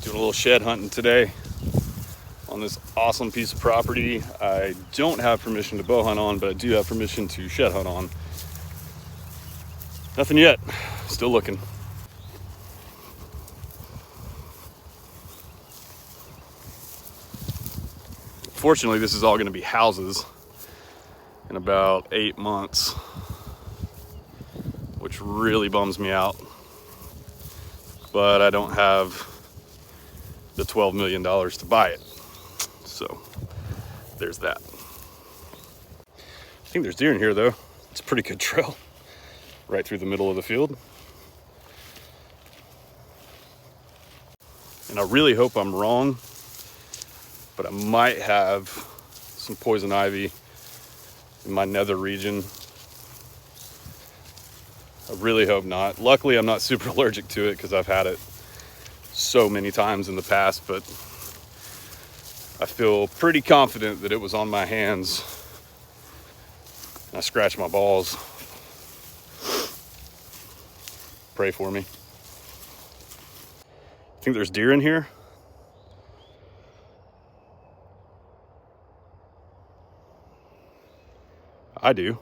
Doing a little shed hunting today on this awesome piece of property. I don't have permission to bow hunt on, but I do have permission to shed hunt on. Nothing yet, still looking. Fortunately, this is all gonna be houses in about 8 months, which really bums me out. But I don't have the $12 million to buy it. So there's that. I think there's deer in here though. It's a pretty good trail right through the middle of the field. And I really hope I'm wrong, but I might have some poison ivy in my nether region. I really hope not. Luckily, I'm not super allergic to it because I've had it so many times in the past, but I feel pretty confident that it was on my hands. I scratched my balls. Pray for me. Think there's deer in here? I do.